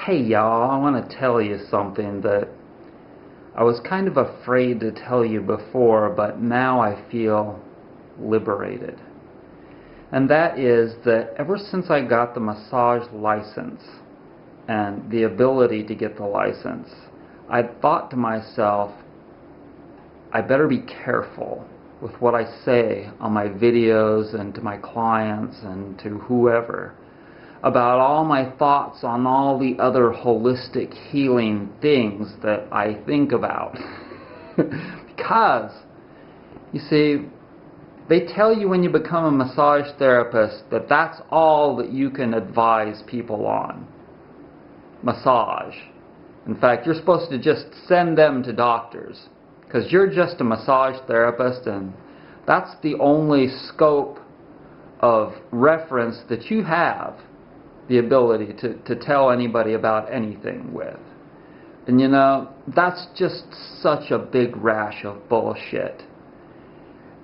Hey y'all, I want to tell you something that I was kind of afraid to tell you before, but now I feel liberated. And that is that ever since I got the massage license and the ability to get the license, I thought to myself, I better be careful with what I say on my videos and to my clients and to whoever about all my thoughts on all the other holistic healing things that I think about. Because, you see, they tell you when you become a massage therapist that that's all that you can advise people on. Massage. In fact, you're supposed to just send them to doctors because you're just a massage therapist, and that's the only scope of reference that you have the ability to tell anybody about anything with. And you know, that's just such a big rash of bullshit.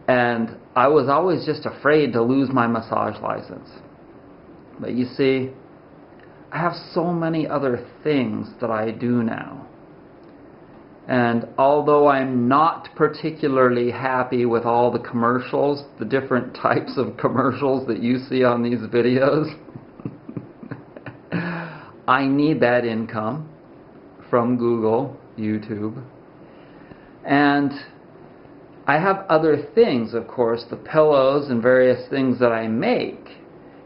And I was always just afraid to lose my massage license. But you see, I have so many other things that I do now. And although I'm not particularly happy with all the commercials, the different types of commercials that you see on these videos, I need that income from Google, YouTube, and I have other things, of course, the pillows and various things that I make.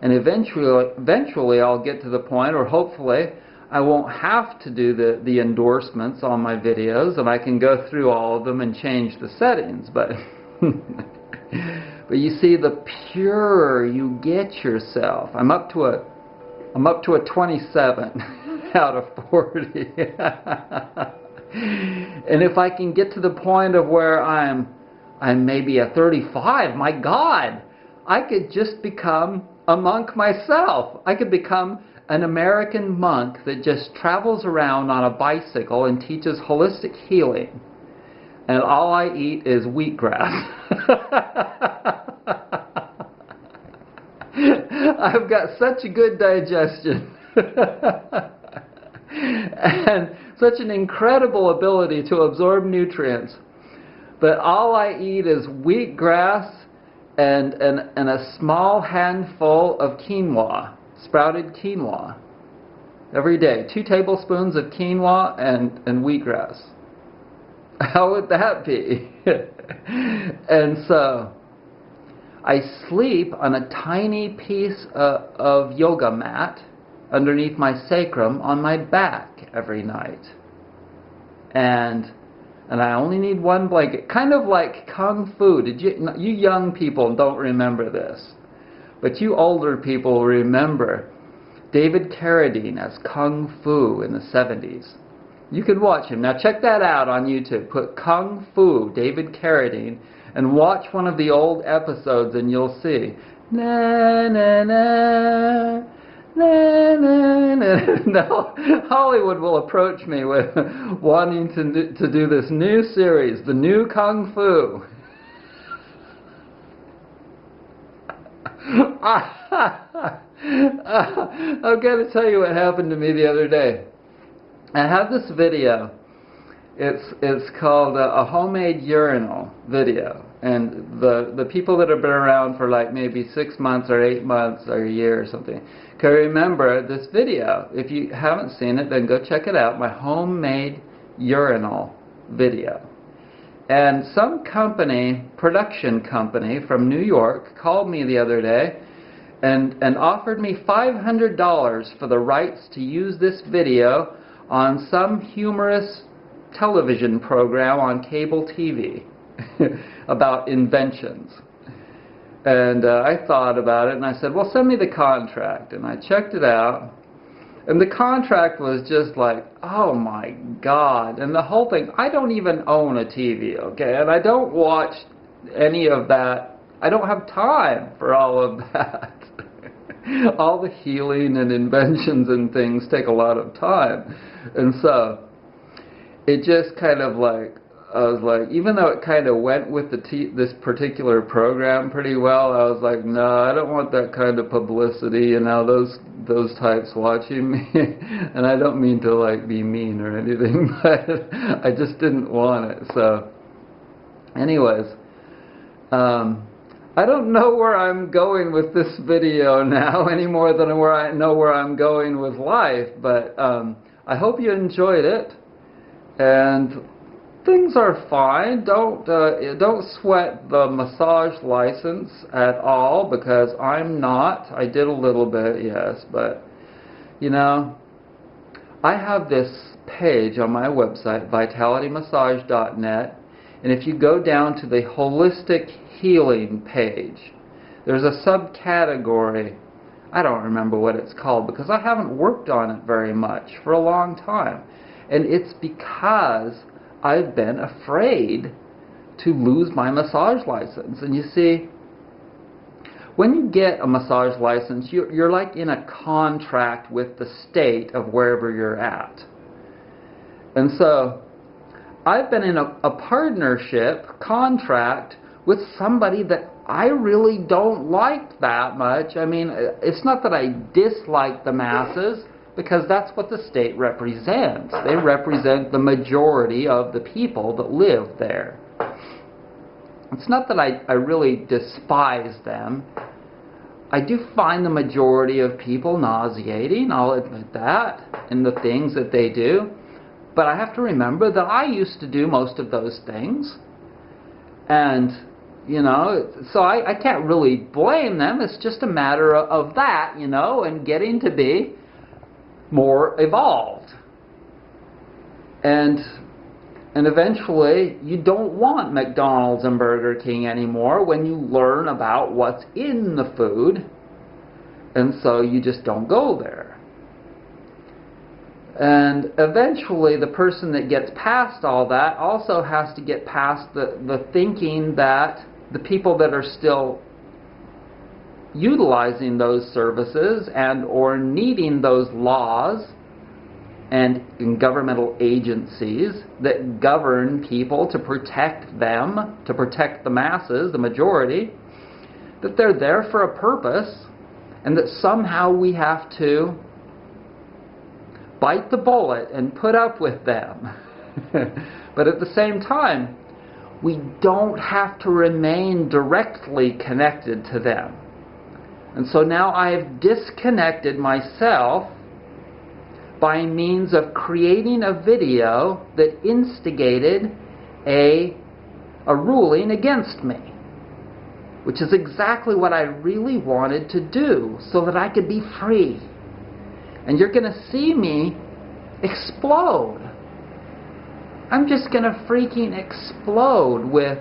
And eventually I'll get to the point, or hopefully, I won't have to do the endorsements on my videos, and I can go through all of them and change the settings. But, but you see, the purer you get yourself, I'm up to a 27 out of 40. And if I can get to the point of where I'm maybe a 35, my God, I could just become a monk myself. I could become an American monk that just travels around on a bicycle and teaches holistic healing. And all I eat is wheatgrass. I've got such a good digestion and such an incredible ability to absorb nutrients, but all I eat is wheatgrass and a small handful of quinoa, sprouted quinoa, every day. 2 tablespoons of quinoa and wheatgrass. How would that be? And so I sleep on a tiny piece of yoga mat underneath my sacrum on my back every night. And I only need one blanket. Kind of like Kung Fu. You young people don't remember this, but you older people remember David Carradine as Kung Fu in the 70s. You can watch him. Now check that out on YouTube. Put Kung Fu, David Carradine, and watch one of the old episodes and you'll see. Na na na, na na na. Now, Hollywood will approach me with wanting to do this new series, the new Kung Fu. I've got to tell you what happened to me the other day. I have this video. It's called a homemade urinal video, and the people that have been around for like maybe 6 months or 8 months or a year or something can remember this video. If you haven't seen it, then go check it out. My homemade urinal video. And some company, production company from New York, called me the other day and offered me $500 for the rights to use this video on some humorous television program on cable TV about inventions. And I thought about it and I said, well, send me the contract. And I checked it out, and the contract was just like, oh my God. And the whole thing, I don't even own a TV, okay? And I don't watch any of that. I don't have time for all of that. All the healing and inventions and things take a lot of time. And so it just kind of like, I was like, even though it kind of went with this particular program pretty well, I was like, no, I don't want that kind of publicity, you know, those types watching me. And I don't mean to like be mean or anything, but I just didn't want it. So anyways, I don't know where I'm going with this video now any more than I know where I'm going with life, but I hope you enjoyed it. And things are fine. Don't sweat the massage license at all, because I'm not. I did a little bit, yes, but you know, I have this page on my website, vitalitymassage.net, and if you go down to the holistic healing page, there's a subcategory. I don't remember what it's called because I haven't worked on it very much for a long time, and it's because I've been afraid to lose my massage license. And you see, when you get a massage license, you're like in a contract with the state of wherever you're at. And so I've been in a partnership contract with somebody that I really don't like that much. I mean, it's not that I dislike the masses, because that's what the state represents. They represent the majority of the people that live there. It's not that I really despise them. I do find the majority of people nauseating, I'll admit that, in the things that they do. But I have to remember that I used to do most of those things. And, you know, so I can't really blame them. It's just a matter of that, you know, and getting to be more evolved. And eventually you don't want McDonald's and Burger King anymore when you learn about what's in the food, and so you just don't go there. And eventually the person that gets past all that also has to get past the thinking that the people that are still utilizing those services and or needing those laws and governmental agencies that govern people to protect them, to protect the masses, the majority, that they're there for a purpose, and that somehow we have to bite the bullet and put up with them. But at the same time, we don't have to remain directly connected to them. And so now I've disconnected myself by means of creating a video that instigated a ruling against me, which is exactly what I really wanted to do, so that I could be free. And you're going to see me explode. I'm just going to freaking explode with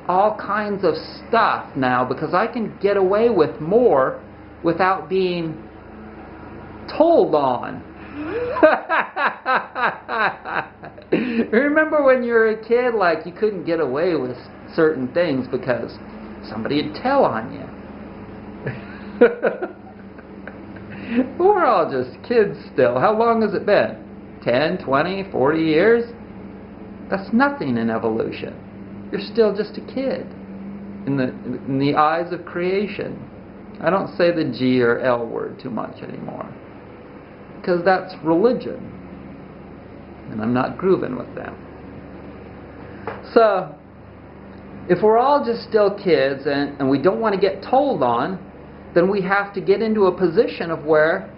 all kinds of stuff now, because I can get away with more without being told on. Remember when you were a kid, like you couldn't get away with certain things because somebody'd tell on you. We're all just kids still. How long has it been? 10, 20, 40 years? That's nothing in evolution. You're still just a kid in the eyes of creation. I don't say the G or L word too much anymore, because that's religion, and I'm not grooving with them. So if we're all just still kids and we don't want to get told on, then we have to get into a position of where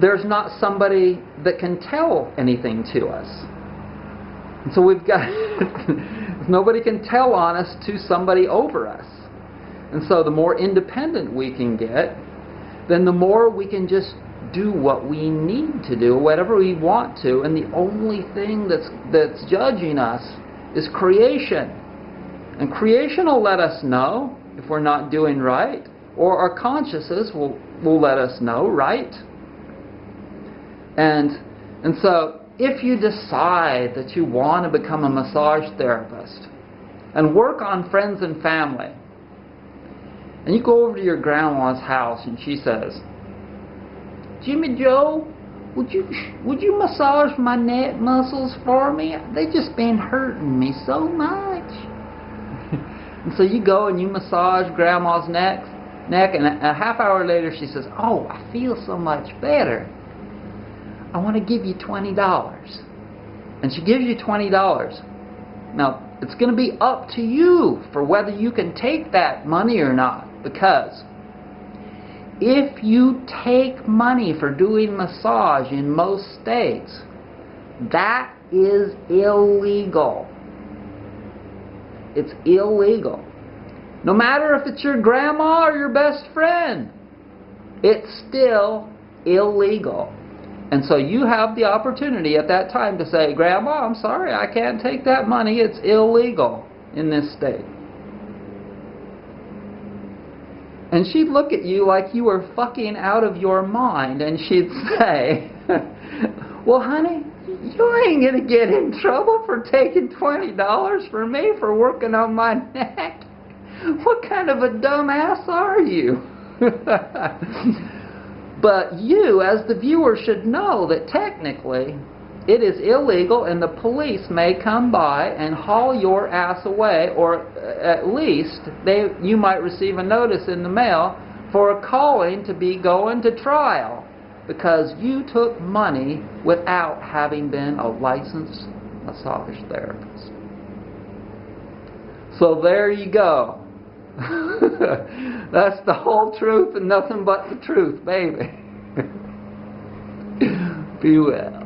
there's not somebody that can tell anything to us. And so we've got nobody can tell on us to somebody over us. And so the more independent we can get, then the more we can just do what we need to do, whatever we want to, and the only thing that's judging us is creation. And creation will let us know if we're not doing right, or our consciousness will let us know, right? And so if you decide that you want to become a massage therapist and work on friends and family, and you go over to your grandma's house and she says, "Jimmy Joe, would you massage my neck muscles for me? They just been hurting me so much. And so you go and you massage Grandma's neck, and a half hour later she says, oh, I feel so much better. I want to give you $20. And she gives you $20. Now, it's going to be up to you for whether you can take that money or not, because if you take money for doing massage in most states, that is illegal. It's illegal. No matter if it's your grandma or your best friend, it's still illegal. And so you have the opportunity at that time to say, Grandma, I'm sorry, I can't take that money. It's illegal in this state. And she'd look at you like you were fucking out of your mind, and she'd say, well, honey, you ain't going to get in trouble for taking $20 from me for working on my neck. What kind of a dumbass are you? But you, as the viewer, should know that technically it is illegal, and the police may come by and haul your ass away, or at least you might receive a notice in the mail for a calling to be going to trial because you took money without having been a licensed massage therapist. So there you go. That's the whole truth and nothing but the truth, baby. Be well.